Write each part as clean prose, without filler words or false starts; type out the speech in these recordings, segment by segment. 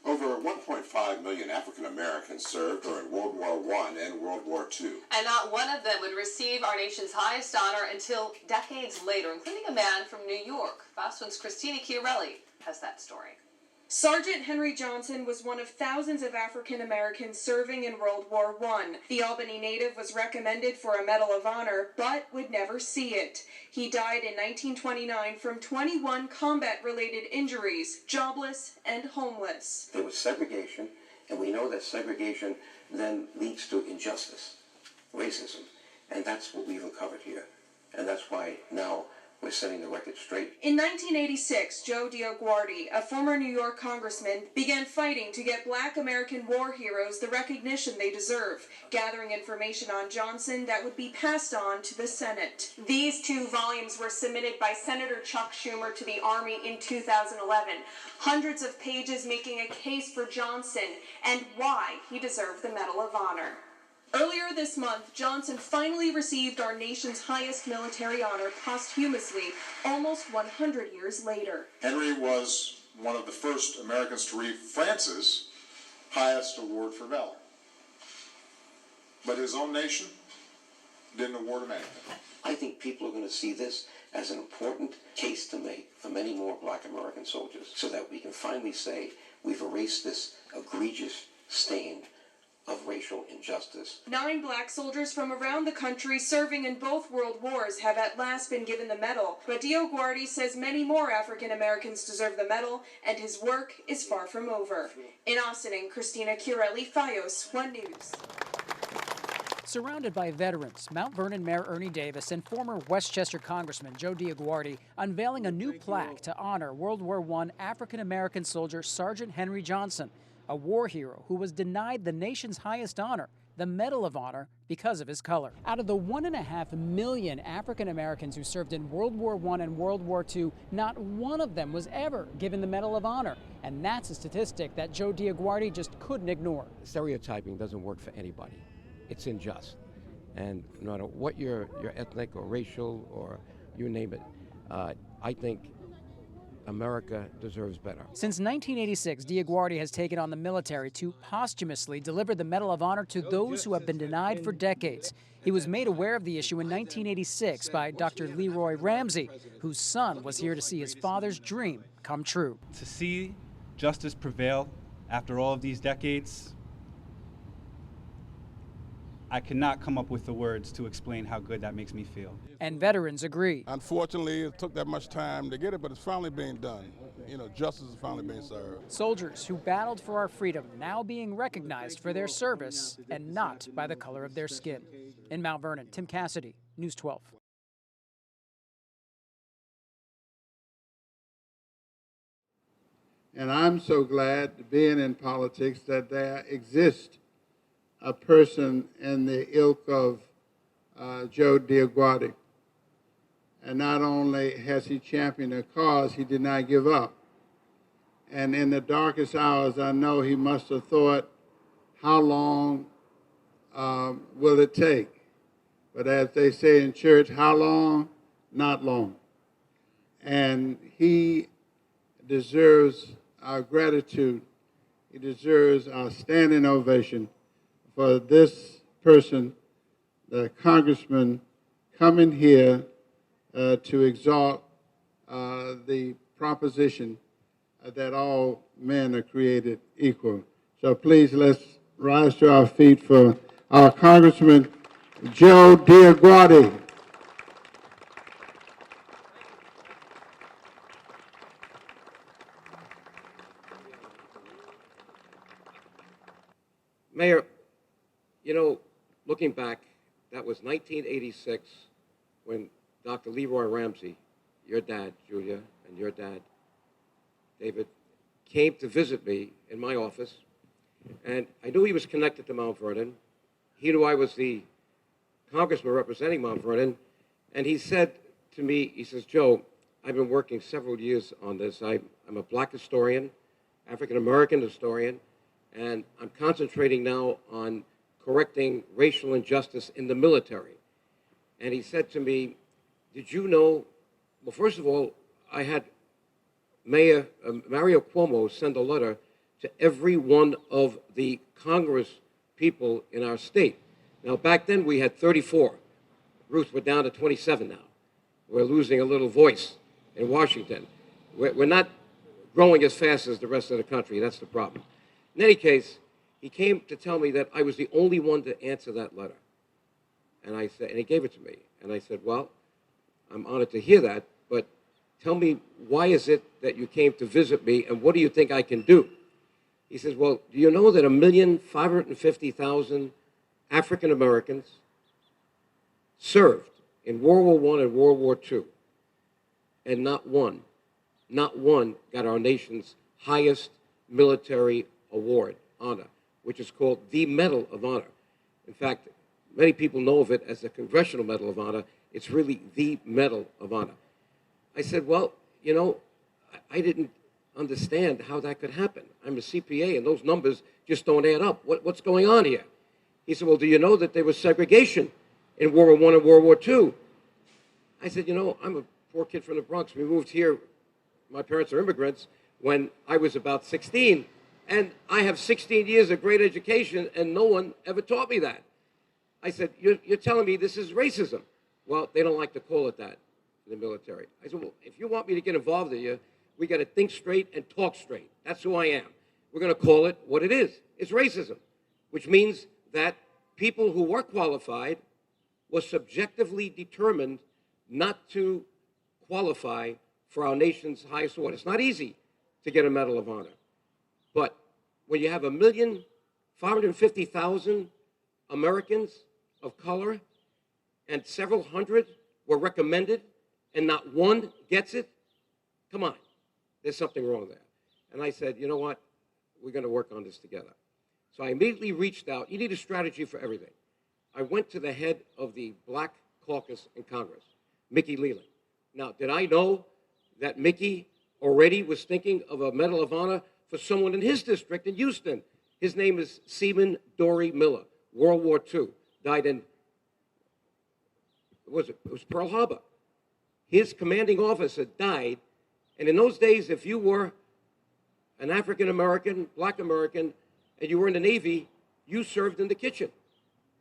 Over 1.5 million African Americans served during World War I and World War II. And not one of them would receive our nation's highest honor until decades later, including a man from New York. Fast One's Christina Chiarelli has that story. Sergeant Henry Johnson was one of thousands of African Americans serving in World War I. The Albany native was recommended for a Medal of Honor, but would never see it. He died in 1929 from 21 combat-related injuries, jobless and homeless. There was segregation, and we know that segregation then leads to injustice, racism, and that's what we've uncovered here. And that's why now we're setting the record straight. In 1986, Joe DioGuardi, a former New York congressman, began fighting to get Black American war heroes the recognition they deserve, gathering information on Johnson that would be passed on to the Senate. These 2 volumes were submitted by Senator Chuck Schumer to the Army in 2011. Hundreds of pages making a case for Johnson and why he deserved the Medal of Honor. Earlier this month, Johnson finally received our nation's highest military honor posthumously, almost 100 years later. Henry was one of the first Americans to receive France's highest award for valor. But his own nation didn't award him anything. I think people are going to see this as an important case to make for many more Black American soldiers, so that we can finally say we've erased this egregious stain of racial injustice. 9 Black soldiers from around the country serving in both world wars have at last been given the medal, but DioGuardi says many more African Americans deserve the medal, and his work is far from over. In Austin, Christina Chiarelli, FiOS 1 News. Surrounded by veterans, Mount Vernon Mayor Ernie Davis and former Westchester Congressman Joe DioGuardi unveiling a new plaque to honor World War I African-American soldier Sergeant Henry Johnson, a war hero who was denied the nation's highest honor, the Medal of Honor, because of his color. Out of the 1.5 million African Americans who served in World War I and World War II, not one of them was ever given the Medal of Honor. And that's a statistic that Joe DioGuardi just couldn't ignore. Stereotyping doesn't work for anybody. It's unjust. And no matter what your ethnic or racial or you name it, I think America deserves better. Since 1986, DioGuardi has taken on the military to posthumously deliver the Medal of Honor to those who have been denied for decades. He was made aware of the issue in 1986 by Dr. Leroy Ramsey, whose son was here to see his father's dream come true. To see justice prevail after all of these decades, I cannot come up with the words to explain how good that makes me feel. And veterans agree. Unfortunately, it took that much time to get it, but it's finally being done. You know, justice is finally being served. Soldiers who battled for our freedom now being recognized for their service and not by the color of their skin. In Mount Vernon, Tim Cassidy, News 12. And I'm so glad, being in politics, that there exists a person in the ilk of Joe DioGuardi. And not only has he championed a cause, he did not give up. And in the darkest hours, I know he must have thought, how long will it take? But as they say in church, how long? Not long. And he deserves our gratitude. He deserves our standing ovation for this person, the congressman, coming here to exalt the proposition that all men are created equal. So please, let's rise to our feet for our Congressman Joe DioGuardi. Mayor, you know, looking back, that was 1986 when Dr. Leroy Ramsey, your dad, Julia, and your dad, David, came to visit me in my office. And I knew he was connected to Mount Vernon. He knew I was the congressman representing Mount Vernon. And he said to me, he says, Joe, I've been working several years on this. I'm a black historian, African-American historian, and I'm concentrating now on correcting racial injustice in the military. And he said to me, did you know, well, first of all, I had Mayor Mario Cuomo send a letter to every one of the Congress people in our state. Now, back then we had 34. Ruth, we're down to 27 now. We're losing a little voice in Washington. We're not growing as fast as the rest of the country. That's the problem. In any case, he came to tell me that I was the only one to answer that letter. And I said, and he gave it to me. And I said, well, I'm honored to hear that, but tell me, why is it that you came to visit me, and what do you think I can do? He says, well, do you know that 1,550,000 African Americans served in World War I and World War II, and not one got our nation's highest military award, honor, which is called the Medal of Honor. In fact, many people know of it as the Congressional Medal of Honor. It's really the Medal of Honor. I said, well, you know, I didn't understand how that could happen. I'm a CPA, and those numbers just don't add up. What's going on here? He said, well, do you know that there was segregation in World War I and World War II? I said, you know, I'm a poor kid from the Bronx. We moved here. My parents are immigrants when I was about 16, and I have 16 years of great education, and no one ever taught me that. I said, you're telling me this is racism. Well, they don't like to call it that in the military. I said, well, if you want me to get involved in you, we got to think straight and talk straight. That's who I am. We're going to call it what it is. It's racism, which means that people who were qualified were subjectively determined not to qualify for our nation's highest award. It's not easy to get a Medal of Honor. But when you have 1,550,000 Americans of color and several hundred were recommended and not one gets it, come on, there's something wrong there. And I said, you know what, we're going to work on this together. So I immediately reached out. You need a strategy for everything. I went to the head of the Black Caucus in Congress, Mickey Leland. Now, did I know that Mickey already was thinking of a Medal of Honor for someone in his district in Houston? His name is Seaman Dory Miller, World War II, died in, it was Pearl Harbor. His commanding officer died, and in those days, if you were an African American, Black American, and you were in the Navy, you served in the kitchen.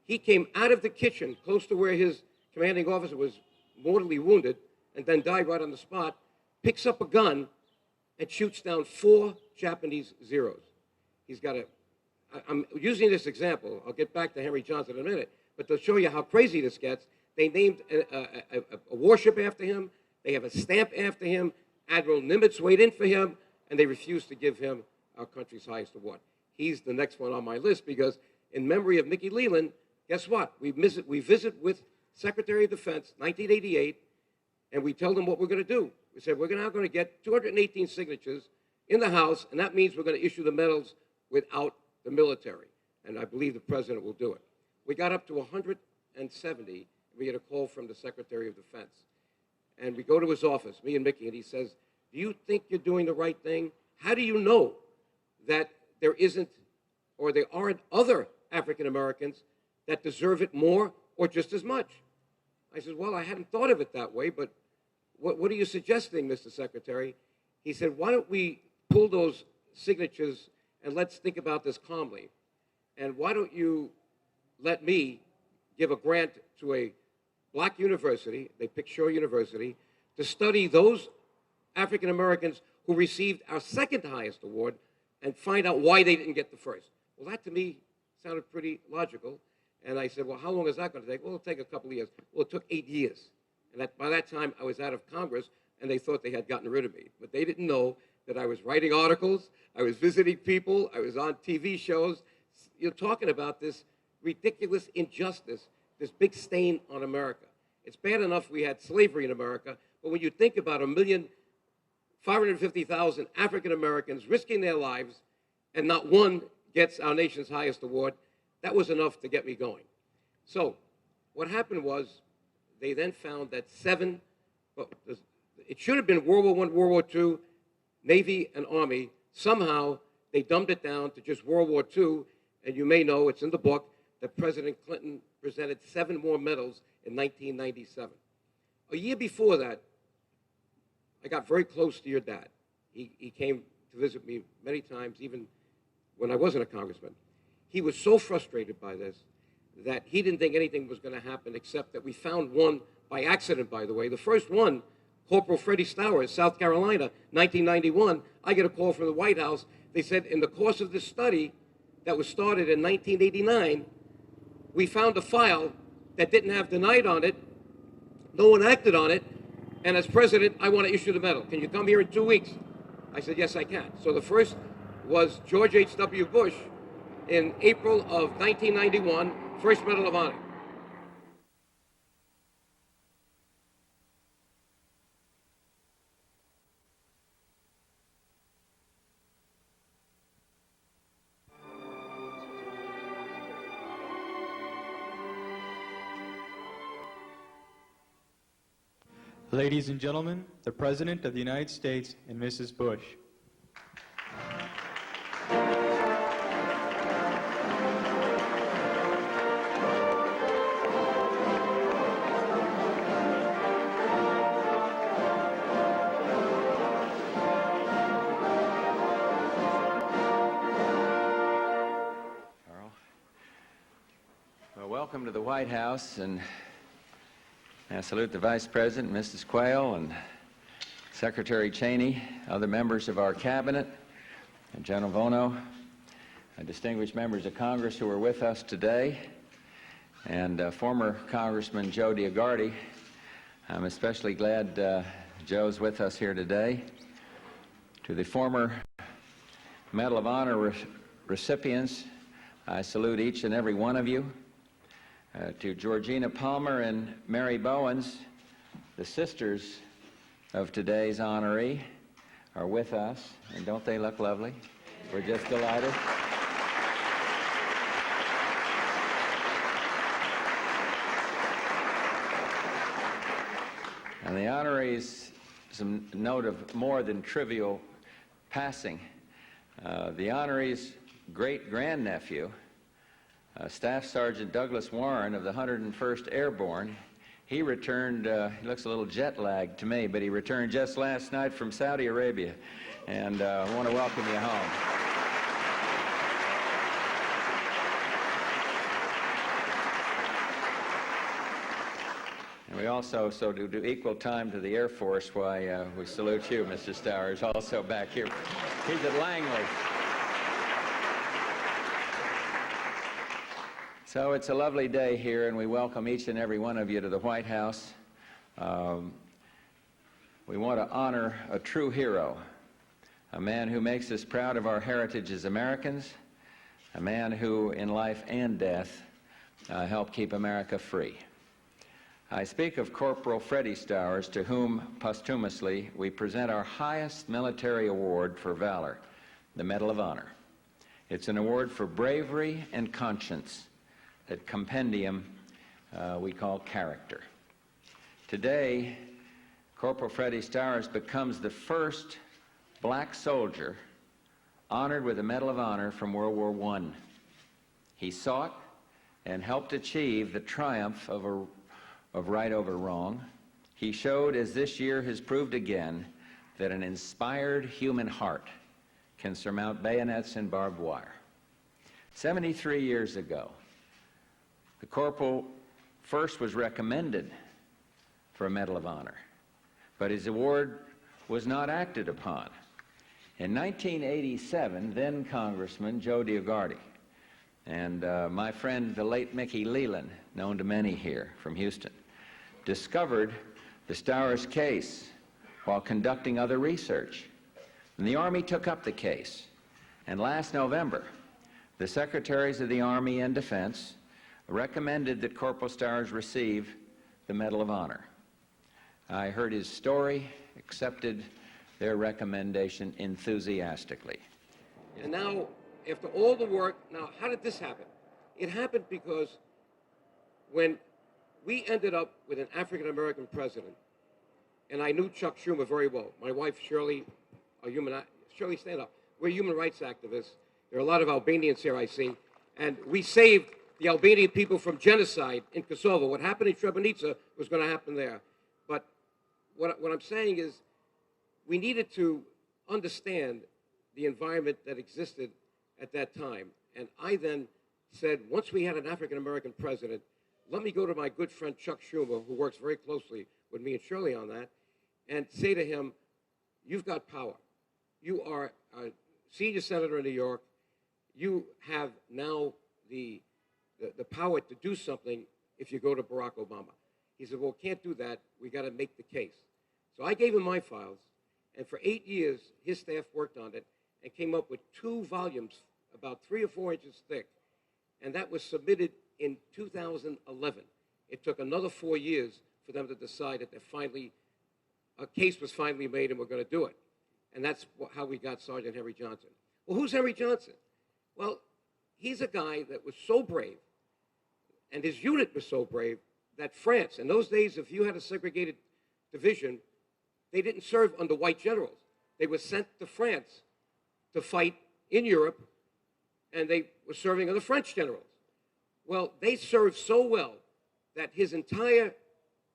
He came out of the kitchen, close to where his commanding officer was mortally wounded, and then died right on the spot, picks up a gun, and shoots down 4 Japanese Zeros. He's got I'm using this example, I'll get back to Henry Johnson in a minute, but to show you how crazy this gets, they named a warship after him, they have a stamp after him, Admiral Nimitz weighed in for him, and they refused to give him our country's highest award. He's the next one on my list because in memory of Mickey Leland, guess what? We visit with Secretary of Defense, 1988, and we tell them what we're going to do. We said, we're now going to get 218 signatures in the House, and that means we're going to issue the medals without the military. And I believe the president will do it. We got up to 170, and we get a call from the Secretary of Defense. And we go to his office, me and Mickey, and he says, do you think you're doing the right thing? How do you know that there isn't or there aren't other African Americans that deserve it more or just as much? I said, well, I hadn't thought of it that way, but what are you suggesting, Mr. Secretary? He said, why don't we pull those signatures and let's think about this calmly. And why don't you let me give a grant to a black university, they picked Shaw University, to study those African Americans who received our second highest award and find out why they didn't get the first. Well, that to me sounded pretty logical. And I said, well, how long is that going to take? Well, it'll take a couple of years. Well, it took 8 years. And by that time, I was out of Congress, and they thought they had gotten rid of me. But they didn't know that I was writing articles, I was visiting people, I was on TV shows. You're talking about this ridiculous injustice, this big stain on America. It's bad enough we had slavery in America, but when you think about 1,550,000 African Americans risking their lives and not one gets our nation's highest award, that was enough to get me going. So what happened was they then found that it should have been World War I, World War II, Navy and Army. Somehow they dumbed it down to just World War II, and you may know, it's in the book, that President Clinton presented 7 more medals in 1997. A year before that, I got very close to your dad. He came to visit me many times, even when I wasn't a congressman. He was so frustrated by this that he didn't think anything was going to happen, except that we found one by accident, by the way. The first one, Corporal Freddie Stowers, South Carolina, 1991. I get a call from the White House. They said, in the course of this study that was started in 1989, we found a file that didn't have the night on it. No one acted on it. And as president, I want to issue the medal. Can you come here in 2 weeks? I said, yes, I can. So the first was George H.W. Bush in April of 1991, first Medal of Honor. Ladies and gentlemen, the President of the United States and Mrs. Bush. Well, welcome to the White House, and I salute the Vice President, Mrs. Quayle, and Secretary Cheney, other members of our cabinet, and General Bono, and distinguished members of Congress who are with us today, and former Congressman Joe DioGuardi. I'm especially glad Joe's with us here today. To the former Medal of Honor recipients, I salute each and every one of you. To Georgina Palmer and Mary Bowens, the sisters of today's honoree, are with us, and don't they look lovely? We're just delighted. And the honorees, some note of more than trivial passing. The honoree's great-grandnephew, Staff Sergeant Douglas Warren of the 101st Airborne, he returned, he looks a little jet-lagged to me, but he returned just last night from Saudi Arabia, and I want to welcome you home. And we also, so to do equal time to the Air Force, why we salute you, Mr. Stowers, also back here. He's at Langley. So it's a lovely day here, and we welcome each and every one of you to the White House. We want to honor a true hero, a man who makes us proud of our heritage as Americans, a man who, in life and death, helped keep America free. I speak of Corporal Freddie Stowers, to whom, posthumously, we present our highest military award for valor, the Medal of Honor. It's an award for bravery and conscience, that compendium we call character. Today, Corporal Freddie Stowers becomes the first black soldier honored with the Medal of Honor from World War I. He sought and helped achieve the triumph of right over wrong. He showed, as this year has proved again, that an inspired human heart can surmount bayonets and barbed wire. 73 years ago, the corporal first was recommended for a Medal of Honor, but his award was not acted upon. In 1987, then Congressman Joe DioGuardi and my friend, the late Mickey Leland, known to many here from Houston, discovered the Stowers case while conducting other research. And the Army took up the case. And last November, the Secretaries of the Army and Defense recommended that Corporal Stowers receive the Medal of Honor. I heard his story, accepted their recommendation enthusiastically. And now, after all the work, now how did this happen? It happened because when we ended up with an African-American president, and I knew Chuck Schumer very well. My wife, Shirley, Shirley, stand up. We're human rights activists. There are a lot of Albanians here, I see. And we saved the Albanian people from genocide in Kosovo. What happened in Srebrenica was going to happen there. But what I'm saying is we needed to understand the environment that existed at that time. And I then said, once we had an African-American president, let me go to my good friend Chuck Schumer, who works very closely with me and Shirley on that, and say to him, you've got power. You are a senior senator in New York. You have now the power to do something if you go to Barack Obama. He said, well, can't do that. We got to make the case. So I gave him my files, and for 8 years, his staff worked on it and came up with 2 volumes, about 3 or 4 inches thick, and that was submitted in 2011. It took another 4 years for them to decide that a case was finally made and we're going to do it. And that's how we got Sergeant Henry Johnson. Well, who's Henry Johnson? Well, he's a guy that was so brave, and his unit was so brave, that France, in those days, if you had a segregated division, they didn't serve under white generals. They were sent to France to fight in Europe, and they were serving under French generals. Well, they served so well that his entire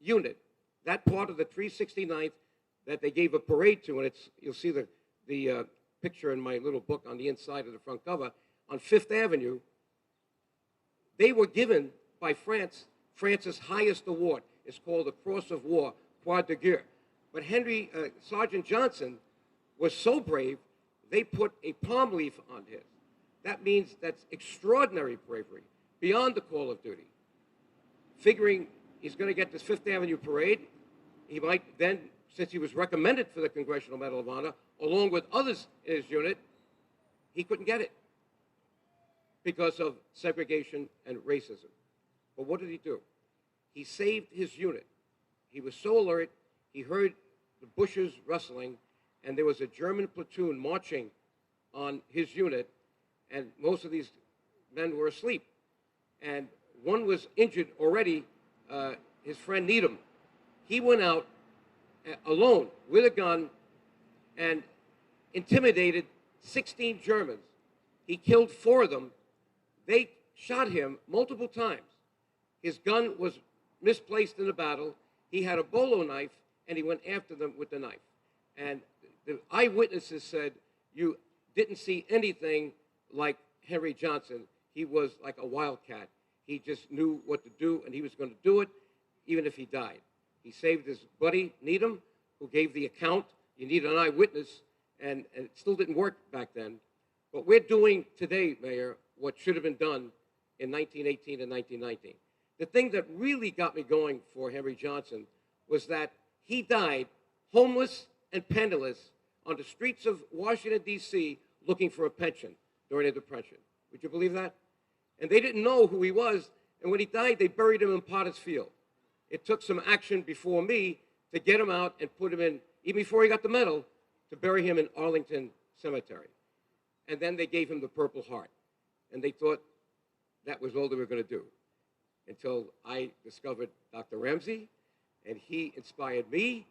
unit, that part of the 369th that they gave a parade to, and you'll see the picture in my little book on the inside of the front cover, on Fifth Avenue, they were given by France's highest award. It's called the Cross of War, Croix de Guerre. But Sergeant Johnson was so brave, they put a palm leaf on his. That means that's extraordinary bravery, beyond the call of duty. Figuring he's going to get this Fifth Avenue parade, he might then, since he was recommended for the Congressional Medal of Honor, along with others in his unit, he couldn't get it because of segregation and racism. But what did he do? He saved his unit. He was so alert, he heard the bushes rustling, and there was a German platoon marching on his unit, and most of these men were asleep. And one was injured already, his friend Needham. He went out alone with a gun and intimidated 16 Germans. He killed 4 of them. They shot him multiple times. His gun was misplaced in the battle. He had a bolo knife, and he went after them with the knife. And the eyewitnesses said, you didn't see anything like Henry Johnson. He was like a wildcat. He just knew what to do, and he was going to do it even if he died. He saved his buddy, Needham, who gave the account. You need an eyewitness, and it still didn't work back then. But we're doing today, Mayor, what should have been done in 1918 and 1919. The thing that really got me going for Henry Johnson was that he died homeless and penniless on the streets of Washington, D.C., looking for a pension during the Depression. Would you believe that? And they didn't know who he was, and when he died, they buried him in Potter's Field. It took some action before me to get him out and put him in, even before he got the medal, to bury him in Arlington Cemetery. And then they gave him the Purple Heart. And they thought that was all they were going to do, until I discovered Dr. Ramsey, and he inspired me.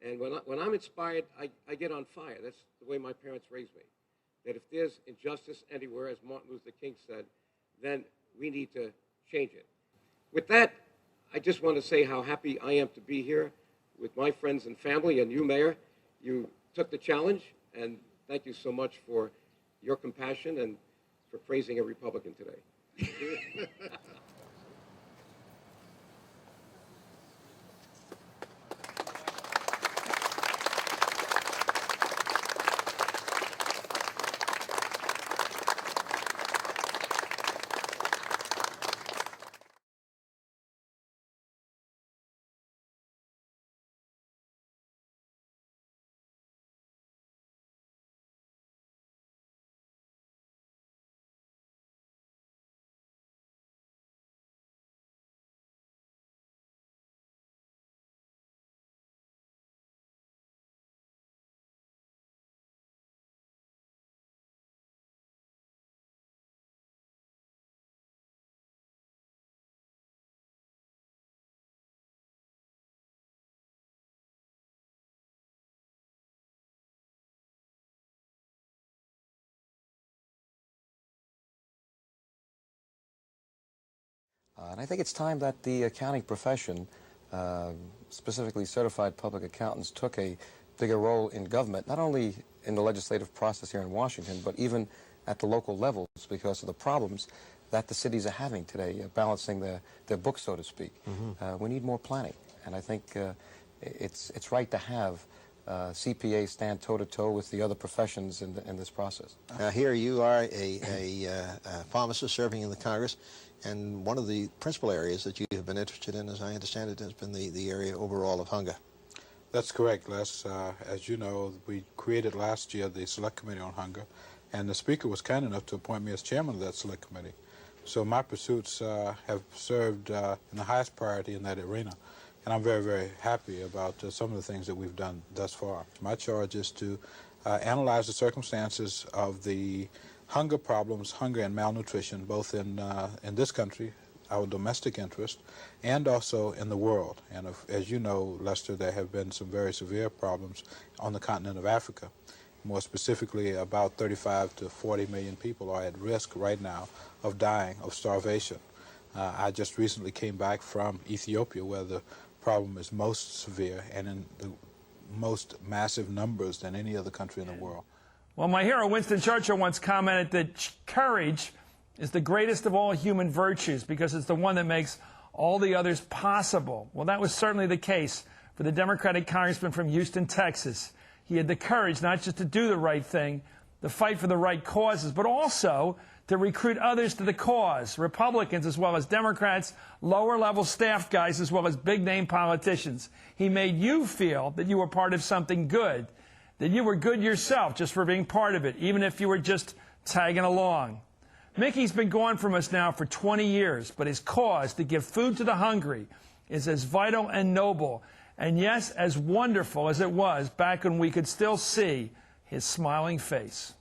And when I'm inspired, I get on fire. That's the way my parents raised me. That if there's injustice anywhere, as Martin Luther King said, then we need to change it. With that, I just want to say how happy I am to be here with my friends and family, and you, Mayor. You took the challenge, and thank you so much for your compassion and for praising a Republican today. And I think it's time that the accounting profession, specifically certified public accountants, took a bigger role in government, not only in the legislative process here in Washington, but even at the local levels because of the problems that the cities are having today, balancing their books, so to speak. We need more planning, and I think it's right to have CPA stand toe-to-toe with the other professions in this process. Here you are a pharmacist serving in the Congress, and one of the principal areas that you have been interested in, as I understand it, has been the area overall of hunger. That's correct, Les. As you know, we created last year the Select Committee on Hunger, and the Speaker was kind enough to appoint me as chairman of that Select Committee. So my pursuits have served in the highest priority in that arena. And I'm very, very happy about some of the things that we've done thus far. My charge is to analyze the circumstances of the hunger problems, hunger and malnutrition, both in this country, our domestic interest, and also in the world. And as you know, Lester, there have been some very severe problems on the continent of Africa. More specifically, about 35 to 40 million people are at risk right now of dying of starvation. I just recently came back from Ethiopia, where the problem is most severe and in the most massive numbers than any other country in the world. Well, my hero Winston Churchill once commented that courage is the greatest of all human virtues because it's the one that makes all the others possible. Well, that was certainly the case for the Democratic congressman from Houston, Texas. He had the courage not just to do the right thing, to fight for the right causes, but also to recruit others to the cause, Republicans as well as Democrats, lower-level staff guys as well as big-name politicians. He made you feel that you were part of something good, that you were good yourself just for being part of it, even if you were just tagging along. Mickey's been gone from us now for 20 years, but his cause to give food to the hungry is as vital and noble, and yes, as wonderful as it was back when we could still see his smiling face.